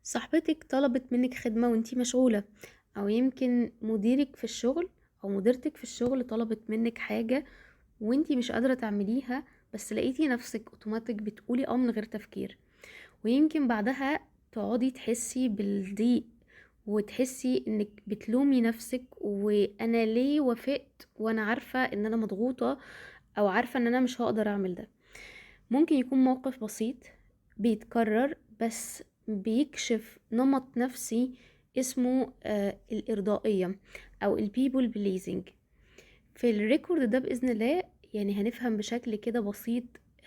صاحبتك طلبت منك خدمة وانتي مشغولة، او يمكن مديرك في الشغل او مديرتك في الشغل طلبت منك حاجة وانتي مش قادرة تعمليها، بس لقيتي نفسك اوتوماتيك بتقولي من غير تفكير. ويمكن بعدها تقعدي تحسي بالضيق وتحسي انك بتلومي نفسك، وانا ليه وافقت وانا عارفة ان انا مضغوطة او عارفة ان انا مش هقدر اعمل ده. ممكن يكون موقف بسيط بيتكرر بس بيكشف نمط نفسي اسمه الإرضائية أو البيبل بليزنج. في الريكورد ده بإذن الله يعني هنفهم بشكل كده بسيط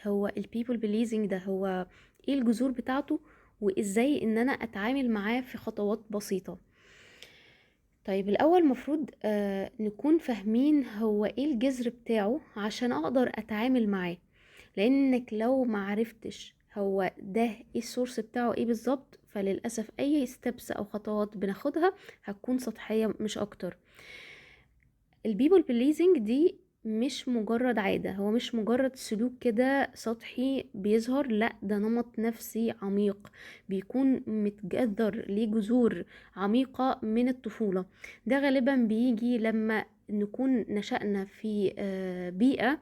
هو البيبل بليزنج ده هو ايه الجذور بتاعته، وازاي ان انا اتعامل معاه في خطوات بسيطة. طيب الأول مفروض نكون فاهمين هو ايه الجذر بتاعه عشان اقدر اتعامل معاه، لانك لو معرفتش هو ده ايه السورس بتاعه ايه بالظبط، فللأسف اي ستيبس او خطوات بناخدها هتكون سطحية مش اكتر. البيبل بليزنج دي مش مجرد عادة، هو مش مجرد سلوك كده سطحي بيظهر، لا ده نمط نفسي عميق بيكون متجذر ليه جذور عميقة من الطفولة. ده غالبا بيجي لما نكون نشأنا في بيئة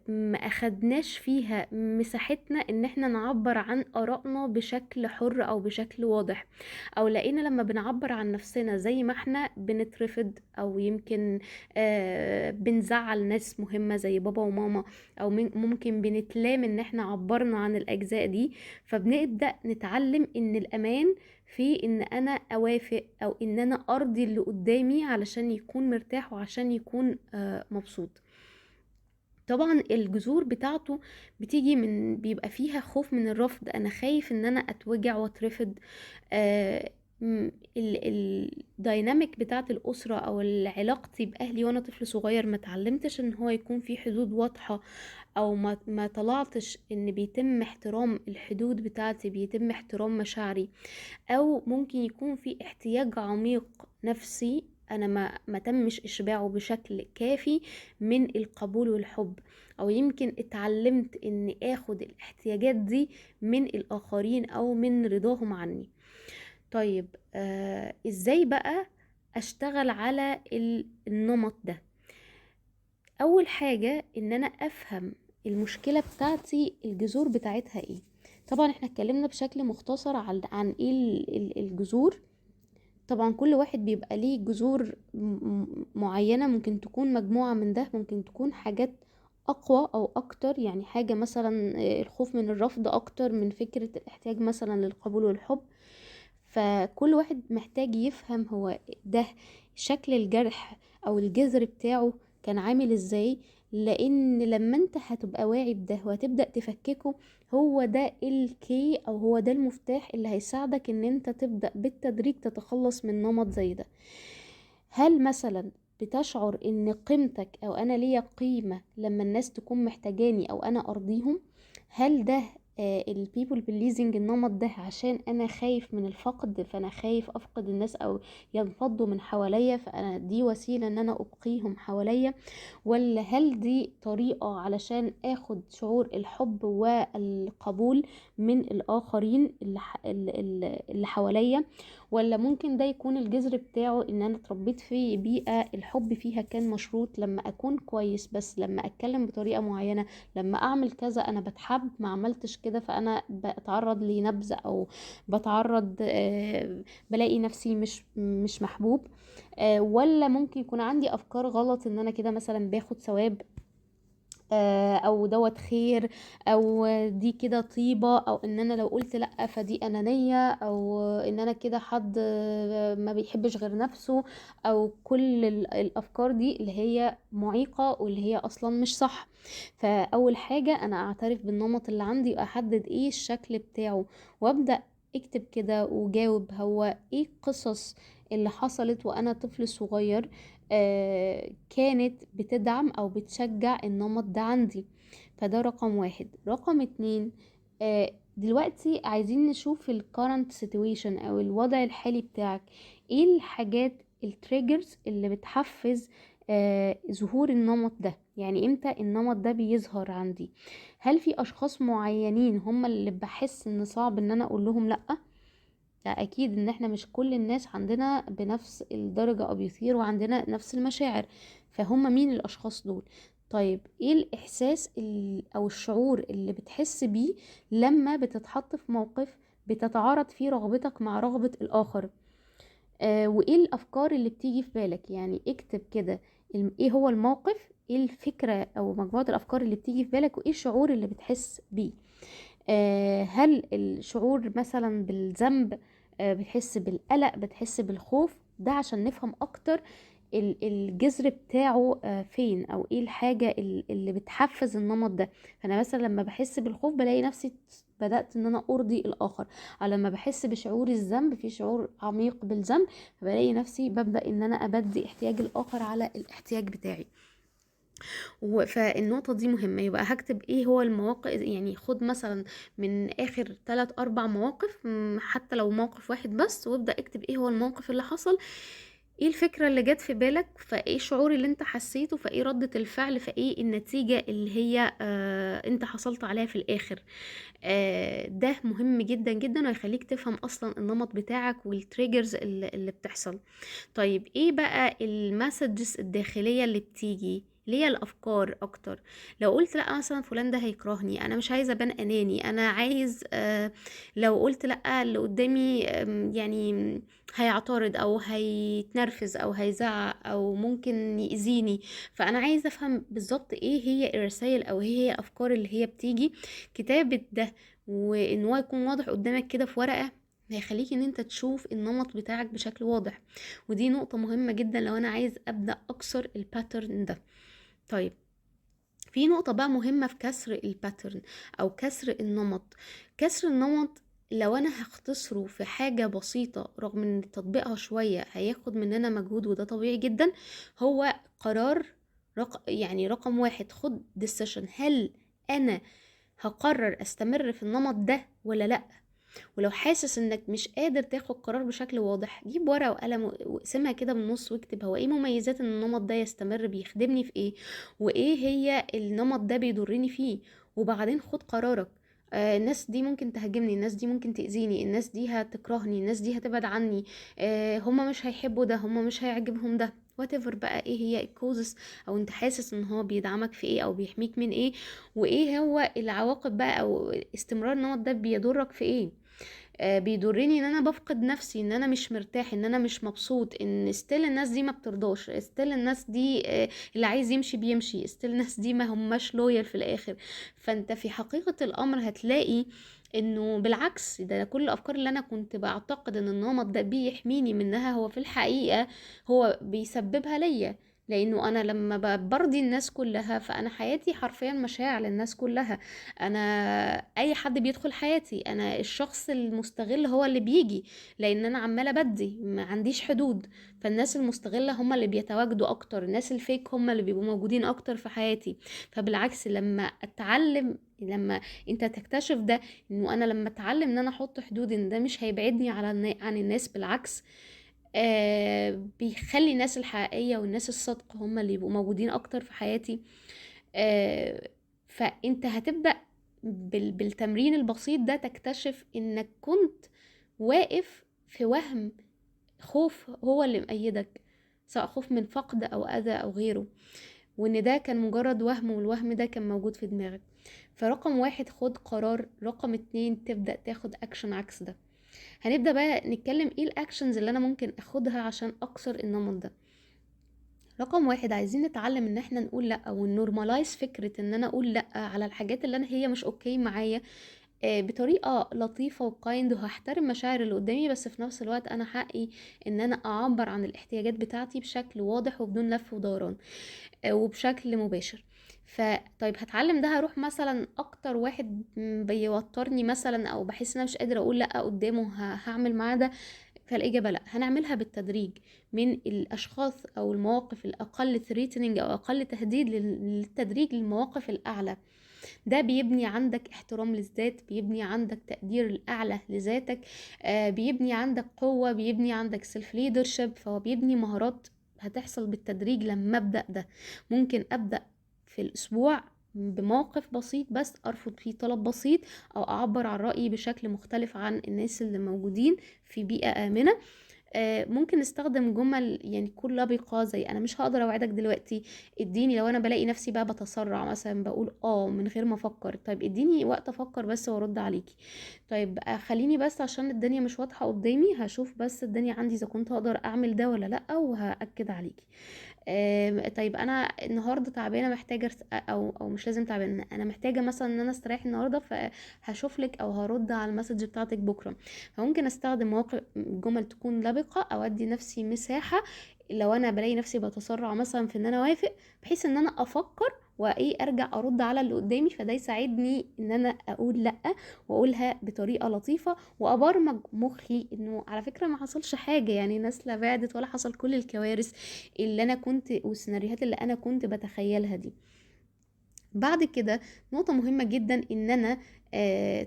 ما اخدناش فيها مساحتنا ان احنا نعبر عن آرائنا بشكل حر او بشكل واضح، او لقينا لما بنعبر عن نفسنا زي ما احنا بنترفض، او يمكن بنزعل ناس مهمة زي بابا وماما، او ممكن بنتلام ان احنا عبرنا عن الاجزاء دي. فبنبدأ نتعلم ان الامان في ان انا اوافق او ان انا ارضي اللي قدامي علشان يكون مرتاح وعشان يكون مبسوط. طبعا الجذور بتاعته بتيجي من بيبقى فيها خوف من الرفض، انا خايف ان انا اتوجع واترفض. الديناميك بتاعت الأسرة او علاقتي بأهلي وانا طفل صغير ما اتعلمتش ان هو يكون في حدود واضحة، او ما طلعتش ان بيتم احترام الحدود بتاعتي، بيتم احترام مشاعري، او ممكن يكون في احتياج عميق نفسي انا ما تمش اشباعه بشكل كافي من القبول والحب، او يمكن اتعلمت اني اخد الاحتياجات دي من الاخرين او من رضاهم عني. طيب ازاي بقى اشتغل على النمط ده؟ اول حاجة ان انا افهم المشكلة بتاعتي الجذور بتاعتها ايه. طبعا احنا اتكلمنا بشكل مختصر عن ايه الجذور. طبعا كل واحد بيبقى ليه جذور معينة، ممكن تكون مجموعة من ده، ممكن تكون حاجات أقوى أو أكتر، يعني حاجة مثلا الخوف من الرفض أكتر من فكرة الاحتياج مثلا للقبول والحب. فكل واحد محتاج يفهم هو ده شكل الجرح أو الجذر بتاعه كان عامل ازاي، لأن لما انت هتبقى واعي بده وهتبدأ تفككه، هو ده الكي او هو ده المفتاح اللي هيساعدك ان انت تبدأ بالتدريج تتخلص من نمط زي ده. هل مثلا بتشعر ان قيمتك او انا ليا قيمة لما الناس تكون محتاجاني او انا ارضيهم؟ هل ده البيبل بليزنج النمط ده عشان انا خايف من الفقد، فانا خايف افقد الناس او ينفضوا من حواليا، فانا دي وسيلة ان انا ابقيهم حواليا؟ ولا هل دي طريقة علشان اخد شعور الحب والقبول من الاخرين اللي حواليا؟ ولا ممكن ده يكون الجذر بتاعه ان انا اتربيت في بيئة الحب فيها كان مشروط، لما اكون كويس بس لما اتكلم بطريقة معينة، لما اعمل كذا انا بتحب، ما عملتش كده فانا بتعرض لنبذ او بتعرض بلاقي نفسي مش محبوب. ولا ممكن يكون عندي افكار غلط ان انا كده مثلا باخد ثواب، او دوت خير، او دي كده طيبة، او ان انا لو قلت لا فدي انانية، او ان انا كده حد ما بيحبش غير نفسه، او كل الافكار دي اللي هي معيقة واللي هي اصلا مش صح. فاول حاجة انا اعترف بالنمط اللي عندي واحدد ايه الشكل بتاعه، وابدأ اكتب كده وجاوب هو ايه القصص اللي حصلت وانا طفل صغير كانت بتدعم او بتشجع النمط ده عندي. فده رقم واحد. رقم اتنين، دلوقتي عايزين نشوف ال current situation او الوضع الحالي بتاعك، ايه الحاجات التريجرز اللي بتحفز ظهور النمط ده، يعني امتى النمط ده بيظهر عندي؟ هل في اشخاص معينين هم اللي بحس ان صعب ان انا اقول لهم لأ؟ اكيد ان احنا مش كل الناس عندنا بنفس الدرجة او بيثير وعندنا نفس المشاعر، فهم مين الاشخاص دول؟ طيب ايه الاحساس او الشعور اللي بتحس بيه لما بتتحط في موقف بتتعارض فيه رغبتك مع رغبة الاخر؟ وايه الافكار اللي بتيجي في بالك؟ يعني اكتب كده ايه هو الموقف، ايه الفكرة او مجموعة الافكار اللي بتيجي في بالك، وايه الشعور اللي بتحس بيه. هل الشعور مثلا بالذنب، بتحس بالقلق، بتحس بالخوف؟ ده عشان نفهم اكتر الجذر بتاعه فين، او ايه الحاجة اللي بتحفز النمط ده. فانا مثلا لما بحس بالخوف بلاقي نفسي بدأت ان انا ارضي الاخر، او لما بحس بشعور الذنب، في شعور عميق بالذنب، فبلاقي نفسي ببدأ ان انا ابدي احتياج الاخر على الاحتياج بتاعي. فالنقطة دي مهمة. يبقى هكتب ايه هو المواقف، يعني خد مثلا من اخر 3 4 مواقف، حتى لو موقف واحد بس، وابدأ اكتب ايه هو الموقف اللي حصل، ايه الفكرة اللي جت في بالك، فايه الشعور اللي انت حسيته، فايه ردة الفعل، فايه النتيجة اللي هي انت حصلت عليها في الاخر. ده مهم جدا جدا، ويخليك تفهم اصلا النمط بتاعك والتريجرز اللي بتحصل. طيب ايه بقى المسجز الداخلية اللي بتيجي، اللي هي الافكار اكتر؟ لو قلت لا مثلا فلان ده هيكرهني، انا مش عايزه ابان اناني، انا عايز لو قلت لا اللي قدامي يعني هيعترض او هيتنرفز او هيزعق او ممكن يأذيني. فانا عايزه افهم بالظبط ايه هي الرسائل او ايه هي الافكار اللي هي بتيجي. كتابة ده وان هو يكون واضح قدامك كده في ورقة، هيخليك ان انت تشوف النمط بتاعك بشكل واضح. ودي نقطة مهمة جدا لو انا عايز ابدأ اكسر الباترن ده. طيب في نقطة بقى مهمة في كسر الباترن او كسر النمط. كسر النمط لو انا هختصره في حاجة بسيطة، رغم ان تطبيقها شوية هياخد مننا مجهود وده طبيعي جدا، هو قرار يعني رقم واحد، خد decision. هل انا هقرر استمر في النمط ده ولا لا؟ ولو حاسس انك مش قادر تاخد قرار بشكل واضح، جيب ورقة وقلم واقسمها كده بالنص، واكتب هو ايه مميزات ان النمط ده يستمر، بيخدمني في ايه، وايه هي النمط ده بيضرني فيه، وبعدين خد قرارك. الناس دي ممكن تهاجمني، الناس دي ممكن تأذيني، الناس دي هتكرهني، الناس دي هتبعد عني، هما مش هيحبوا ده، هما مش هيعجبهم ده، whatever بقى ايه هي الكوزس، او انت حاسس ان هو بيدعمك في ايه او بيحميك من ايه، وايه هو العواقب بقى، او استمرار النمط ده بيضرك في ايه. بيضرني ان انا بفقد نفسي، ان انا مش مرتاح، ان انا مش مبسوط، ان ستيل الناس دي ما بترضاش، ستيل الناس دي اللي عايز يمشي بيمشي، ستيل الناس دي ما هماش لويال في الاخر. فانت في حقيقة الامر هتلاقي انه بالعكس، ده كل الافكار اللي انا كنت بعتقد ان النمط ده بيحميني منها، هو في الحقيقة هو بيسببها ليا. لانه انا لما برضي الناس كلها، فانا حياتي حرفيا مشاع للناس كلها. انا اي حد بيدخل حياتي، انا الشخص المستغل هو اللي بيجي، لان انا عماله بدي ما عنديش حدود. فالناس المستغله هم اللي بيتواجدوا اكتر، الناس الفيك هم اللي بيبقوا موجودين اكتر في حياتي. فبالعكس لما اتعلم، لما انت تكتشف ده، انه انا لما اتعلم ان انا احط حدود، ان ده مش هيبعدني عن الناس، بالعكس بيخلي الناس الحقيقية والناس الصادقة هم اللي يبقوا موجودين أكتر في حياتي. آه فأنت هتبدأ بالتمرين البسيط ده تكتشف إنك كنت واقف في وهم، خوف هو اللي مأيدك، سواء خوف من فقد أو أذى أو غيره، وإن ده كان مجرد وهم، والوهم ده كان موجود في دماغك. فرقم واحد خد قرار، رقم 2 تبدأ تاخد أكشن عكس ده. هنبدأ بقى نتكلم ايه الاكشنز اللي انا ممكن اخدها عشان اكسر النمط ده. رقم واحد، عايزين نتعلم ان احنا نقول لا، او نورمالايز فكرة ان انا اقول لا على الحاجات اللي انا هي مش اوكي معايا، بطريقة لطيفة وكايند، وهحترم مشاعر اللي قدامي، بس في نفس الوقت انا حقي ان انا اعبر عن الاحتياجات بتاعتي بشكل واضح وبدون لف ودوران، وبشكل مباشر. فطيب هتعلم ده، هروح مثلا اكتر واحد بيوترني مثلا او بحس ان انا مش قادره اقول لا قدامه، هعمل معاه ده؟ فالاجابه لا، هنعملها بالتدريج من الاشخاص او المواقف الاقل ثريتنينج او اقل تهديد للتدريج للمواقف الاعلى. ده بيبني عندك احترام للذات، بيبني عندك تقدير الاعلى لذاتك، بيبني عندك قوه، بيبني عندك سيلف ليدرشيب، فهو بيبني مهارات هتحصل بالتدريج. لما ابدا ده، ممكن ابدا في الاسبوع بموقف بسيط بس ارفض فيه طلب بسيط، او اعبر عن رأيي بشكل مختلف عن الناس اللي موجودين في بيئة آمنة. ممكن نستخدم جمل يعني تكون لبقة، زي انا مش هقدر اوعدك دلوقتي، اديني. لو انا بلاقي نفسي بقى بتسرع مثلا بقول من غير ما افكر، طيب اديني وقت افكر بس وارد عليكي. طيب خليني بس عشان الدنيا مش واضحة قدامي، هشوف بس الدنيا عندي اذا كنت هقدر اعمل ده ولا لا، وهأكد عليكي. طيب انا النهارده تعبانه، محتاجه او مش لازم تعبانه، انا محتاجه مثلا ان انا استريح النهارده، فهشوف لك او هرد على المسج بتاعتك بكره. فممكن استخدم مواقع جمل تكون لبقه، او ادي نفسي مساحه لو انا بلاقي نفسي بتسرع مثلا في ان انا اوافق، بحيث ان انا افكر وايه ارجع ارد على اللي قدامي. فده يساعدني ان انا اقول لا، واقولها بطريقه لطيفه، وابرمج مخي انه على فكره ما حصلش حاجه، يعني ناس لا بعدت ولا حصل كل الكوارث اللي انا كنت والسيناريوهات اللي انا كنت بتخيلها دي. بعد كده نقطة مهمة جدا ان انا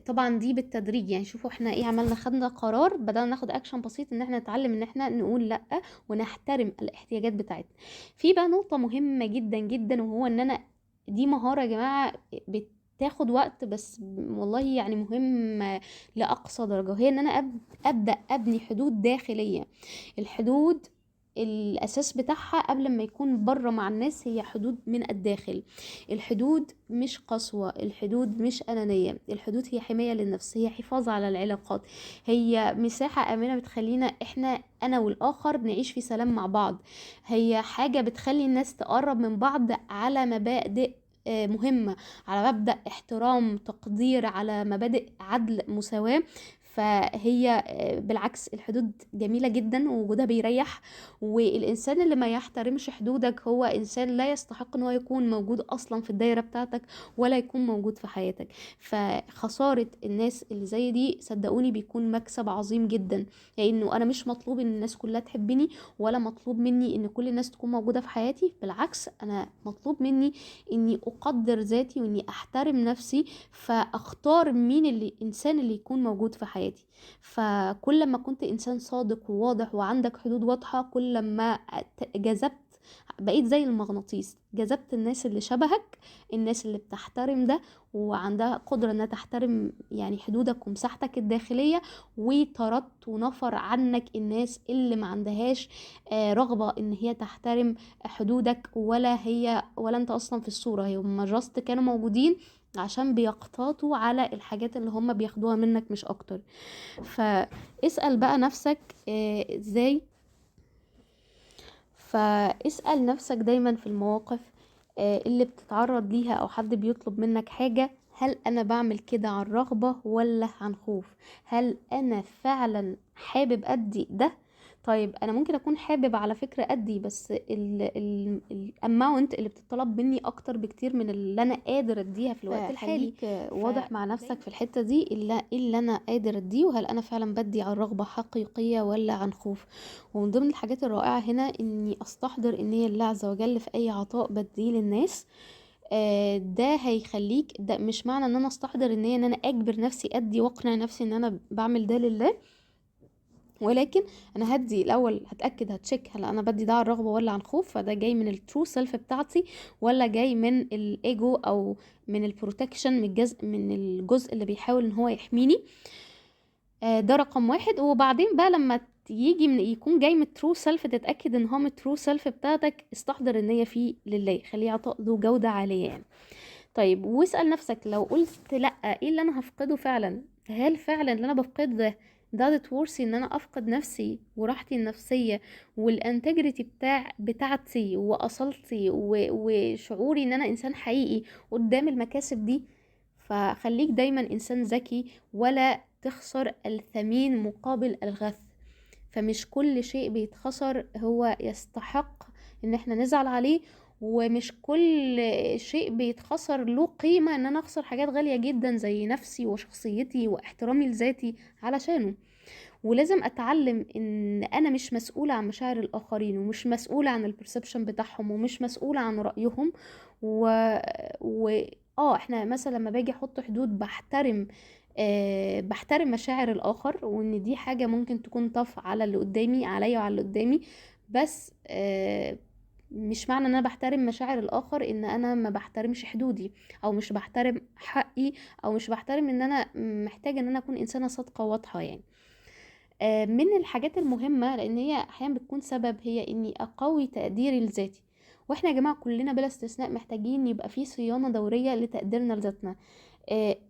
طبعا دي بالتدريج، يعني شوفوا احنا ايه عملنا، خدنا قرار، بدأنا ناخد اكشن بسيط ان احنا نتعلم ان احنا نقول لا ونحترم الاحتياجات بتاعتنا. في بقى نقطة مهمة جدا جدا، وهو ان انا دي مهارة يا جماعة بتاخد وقت، بس والله يعني مهم لأقصى درجة، وهي ان انا أبدأ أبني حدود داخلية. الحدود الأساس بتاعها قبل ما يكون بره مع الناس هي حدود من الداخل. الحدود مش قسوة، الحدود مش أنانية، الحدود هي حماية للنفس، هي حفاظ على العلاقات، هي مساحة آمنة بتخلينا احنا أنا والآخر نعيش في سلام مع بعض، هي حاجة بتخلي الناس تقرب من بعض على مبادئ مهمة، على مبدأ احترام، تقدير، على مبادئ عدل، مساواة. فهي بالعكس الحدود جميلة جدا ووجودها بيريح. والإنسان اللي ما يحترمش حدودك هو إنسان لا يستحق إن هو يكون موجود أصلا في الدايرة بتاعتك، ولا يكون موجود في حياتك. فخسارة الناس اللي زي دي صدقوني بيكون مكسب عظيم جدا، لأنه أنا مش مطلوب إن الناس كلها تحبني، ولا مطلوب مني إن كل الناس تكون موجودة في حياتي. بالعكس أنا مطلوب مني إني أقدر ذاتي وإني أحترم نفسي، فأختار مين الإنسان اللي يكون موجود في حياتي. فكل ما كنت إنسان صادق وواضح وعندك حدود واضحة، كل ما جذبت، بقيت زي المغناطيس، جذبت الناس اللي شبهك، الناس اللي بتحترم ده وعندها قدرة انها تحترم يعني حدودك ومساحتك الداخلية، وطردت ونفر عنك الناس اللي ما عندهاش رغبة ان هي تحترم حدودك، ولا انت اصلا في الصورة، هم جاست كانوا موجودين عشان بيقتاطوا على الحاجات اللي هم بياخدوها منك مش اكتر. فاسأل بقى نفسك ازاي، فاسأل نفسك دايما في المواقف اللي بتتعرض ليها او حد بيطلب منك حاجة، هل انا بعمل كده عن رغبة ولا عن خوف؟ هل انا فعلا حابب ادي ده؟ طيب انا ممكن اكون حابب على فكرة ادي، بس الاماونت اللي بتطلب مني اكتر بكتير من اللي انا قادر اديها في الوقت الحالي. فخليك واضح مع نفسك في الحتة دي، اللي انا قادر اديه، وهل انا فعلا بدي عن رغبة حقيقية ولا عن خوف. ومن ضمن الحاجات الرائعة هنا اني استحضر النية لله عز وجل في اي عطاء بديه للناس. ده هيخليك، ده مش معنى ان انا استحضر النية ان انا اجبر نفسي ادي واقنع نفسي ان انا بعمل ده لله، ولكن انا هدي الاول، هتاكد، هتشيك هل انا بدي ده عن رغبه ولا عن خوف، فده جاي من الترو سيلف بتاعتي ولا جاي من الايجو او من البروتكشن، من الجزء اللي بيحاول ان هو يحميني. ده رقم واحد. وبعدين بقى لما يجي يكون جاي من الترو سيلف، تتاكد ان هو من الترو سيلف بتاعتك، استحضر النية فيه لله، خليه عطاء ذو جوده عاليه يعني. طيب واسأل نفسك لو قلت لأ، ايه اللي انا هفقده فعلا؟ هل فعلا اللي انا بفقده ده ورثي ان انا افقد نفسي وراحتي النفسية والانتجريتي بتاعتي واصالتي وشعوري ان انا انسان حقيقي قدام المكاسب دي؟ فخليك دايما انسان ذكي، ولا تخسر الثمين مقابل الغث. فمش كل شيء بيتخسر هو يستحق ان احنا نزعل عليه، ومش كل شيء بيتخسر له قيمة ان انا اخسر حاجات غالية جدا زي نفسي وشخصيتي واحترامي لذاتي علشانه. ولازم اتعلم ان انا مش مسؤولة عن مشاعر الاخرين، ومش مسؤولة عن البرسبشن بتاعهم، ومش مسؤولة عن رأيهم. و... و... احنا مثلا لما باجي احط حدود بحترم مشاعر الاخر، وان دي حاجة ممكن تكون طف على اللي قدامي، عليا وعلى اللي قدامي، بس مش معنى ان انا بحترم مشاعر الاخر ان انا ما بحترمش حدودي، او مش بحترم حقي، او مش بحترم ان انا محتاجة ان انا اكون انسانة صادقة واضحة يعني. من الحاجات المهمة، لان هي احيانا بتكون سبب، هي اني اقوي تقديري لذاتي. واحنا يا جماعة كلنا بلا استثناء محتاجين يبقى في صيانة دورية لتقديرنا لذاتنا.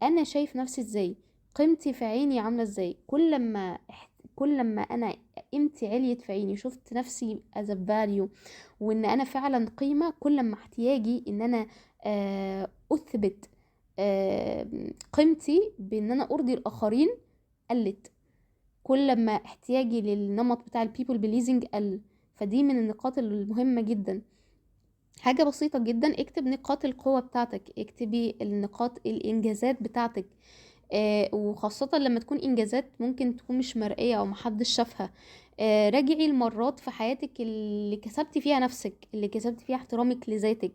انا شايف نفسي ازاي، قيمتي في عيني عاملة ازاي. كل لما انا قيمتي عليت في عيني، شفت نفسي as a value، وان انا فعلا قيمة، كل ما احتياجي ان انا اثبت قيمتي بان انا ارضي الاخرين قلت. كل ما احتياجي للنمط بتاع البيبل بليزنج قل. فدي من النقاط المهمة جدا. حاجة بسيطة جدا، اكتب نقاط القوة بتاعتك، اكتبي النقاط الانجازات بتاعتك. وخاصة لما تكون انجازات ممكن تكون مش مرئية او محدش شافها. راجعي المرات في حياتك اللي كسبتي فيها نفسك، اللي كسبتي فيها احترامك لذاتك.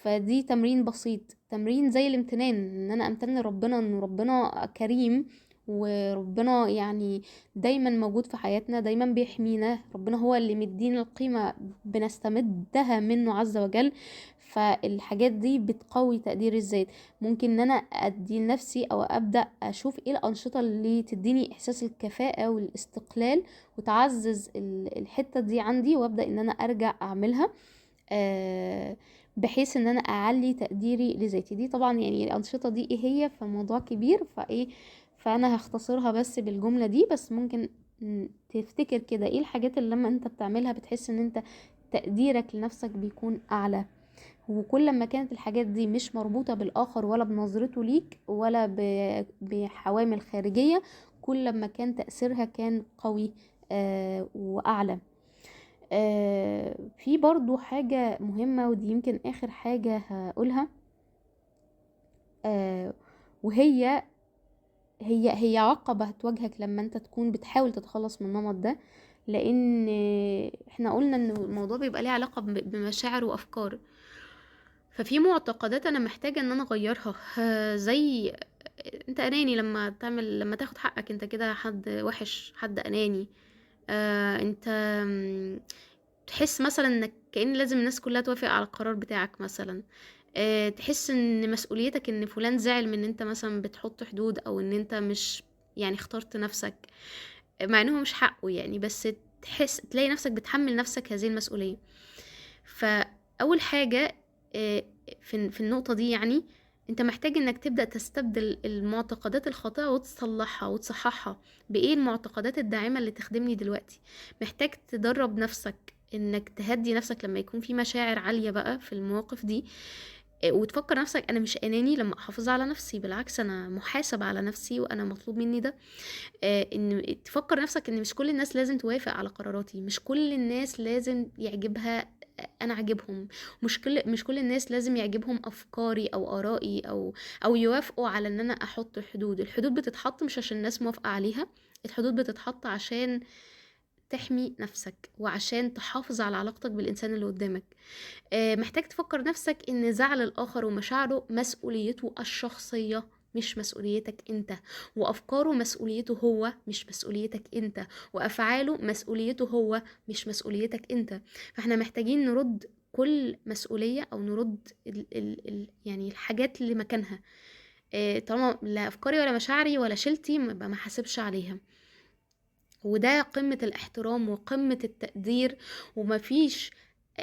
فدي تمرين بسيط، تمرين زي الامتنان، ان انا امتن ربنا ان ربنا كريم، وربنا يعني دايما موجود في حياتنا، دايما بيحمينا. ربنا هو اللي مدينا القيمة، بنستمدها منه عز وجل. فالحاجات دي بتقوي تقدير الذات. ممكن ان انا ادي لنفسي او ابدا اشوف ايه الانشطه اللي تديني احساس الكفاءه والاستقلال، وتعزز الحته دي عندي، وابدا ان انا ارجع اعملها. بحيث ان انا اعلي تقديري لذاتي. دي طبعا يعني الانشطه دي ايه هي، فموضوع كبير فايه، فانا هختصرها بس بالجمله دي بس. ممكن تفتكر كده ايه الحاجات اللي لما انت بتعملها بتحس ان انت تقديرك لنفسك بيكون اعلى. وكل ما كانت الحاجات دي مش مربوطة بالآخر ولا بنظرته ليك ولا بحوامل خارجية، كل ما كان تأثيرها كان قوي وأعلى. في برضو حاجة مهمة، ودي يمكن آخر حاجة هقولها. وهي هي عقبة هتواجهك لما انت تكون بتحاول تتخلص من النمط ده. لان احنا قلنا ان الموضوع بيبقى ليه علاقة بمشاعر وافكار. ففي معتقدات انا محتاجة ان انا اغيرها. زي انت اناني لما تاخد حقك، انت كده حد وحش، حد اناني. انت تحس مثلا انك كأن لازم الناس كلها توافق على القرار بتاعك مثلا. تحس ان مسؤوليتك ان فلان زعل من ان انت مثلا بتحط حدود، او ان انت مش يعني اخترت نفسك، مع انه مش حقه يعني. بس تلاقي نفسك بتحمل نفسك هذه المسؤولية. فأول حاجة في النقطة دي يعني، انت محتاج انك تبدأ تستبدل المعتقدات الخاطئة وتصلحها وتصححها بإيه المعتقدات الداعمة اللي تخدمني دلوقتي. محتاج تدرب نفسك انك تهدي نفسك لما يكون في مشاعر عالية بقى في المواقف دي. وتفكر نفسك انا مش اناني لما احافظ على نفسي، بالعكس انا محاسب على نفسي وانا مطلوب مني ده. ان تفكر نفسك ان مش كل الناس لازم توافق على قراراتي، مش كل الناس لازم يعجبها انا عاجبهم، مش كل الناس لازم يعجبهم افكاري او ارائي، او يوافقوا على ان انا احط حدود. الحدود بتتحط مش عشان الناس موافقة عليها، الحدود بتتحط عشان تحمي نفسك وعشان تحافظ على علاقتك بالإنسان اللي قدامك. محتاج تفكر نفسك ان زعل الآخر ومشاعره مسؤوليته الشخصية، مش مسؤوليتك انت. وأفكاره مسؤوليته هو، مش مسؤوليتك انت. وأفعاله مسؤوليته هو، مش مسؤوليتك انت. فاحنا محتاجين نرد كل مسؤولية، أو نرد يعني الحاجات اللي مكانها. طالما لا أفكاري ولا مشاعري ولا شيلتي ما حاسبش عليها. وده قمة الاحترام وقمة التقدير. ومفيش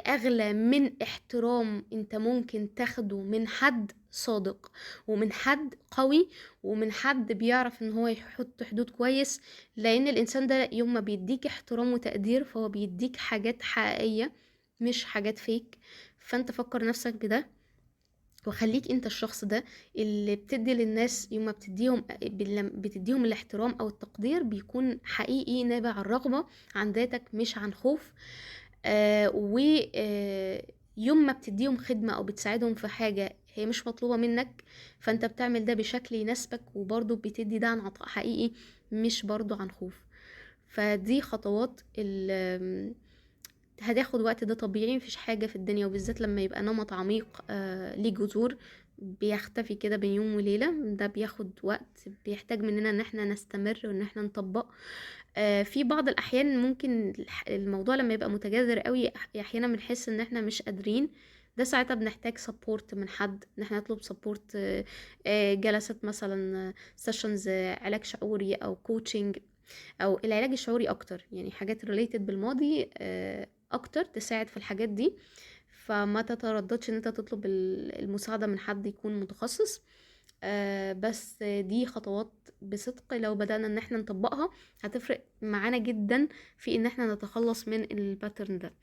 أغلى من احترام انت ممكن تاخده من حد صادق، ومن حد قوي، ومن حد بيعرف ان هو يحط حدود كويس. لأن الإنسان ده يوم ما بيديك احترام وتقدير فهو بيديك حاجات حقيقية، مش حاجات فيك. فانت فكر نفسك بده، وخليك انت الشخص ده اللي بتدي للناس. يوم ما بتديهم الاحترام او التقدير بيكون حقيقي نابع عن رغبة عن ذاتك مش عن خوف. يوم ما بتديهم خدمة او بتساعدهم في حاجة هي مش مطلوبة منك، فانت بتعمل ده بشكل يناسبك، وبرضه بتدي ده عن عطاء حقيقي مش برضه عن خوف. فدي خطوات هتاخد وقت، ده طبيعي، مفيش حاجة في الدنيا وبالذات لما يبقى نمط عميق ليه جذور بيختفي كده بين يوم وليلة. ده بياخد وقت، بيحتاج مننا ان احنا نستمر وان احنا نطبق. في بعض الاحيان ممكن الموضوع لما يبقى متجذر قوي احيانا بنحس ان احنا مش قادرين. ده ساعتها بنحتاج سبورت من حد، ان احنا نطلب سبورت، جلسات مثلا، سيشنز علاج شعوري او كوتشنج، او العلاج الشعوري اكتر، يعني حاجات ريليتد بالماضي اكتر تساعد في الحاجات دي. فما تترددش ان انت تطلب المساعدة من حد يكون متخصص. بس دي خطوات بصدق لو بدأنا ان احنا نطبقها هتفرق معانا جدا في ان احنا نتخلص من الباترن ده.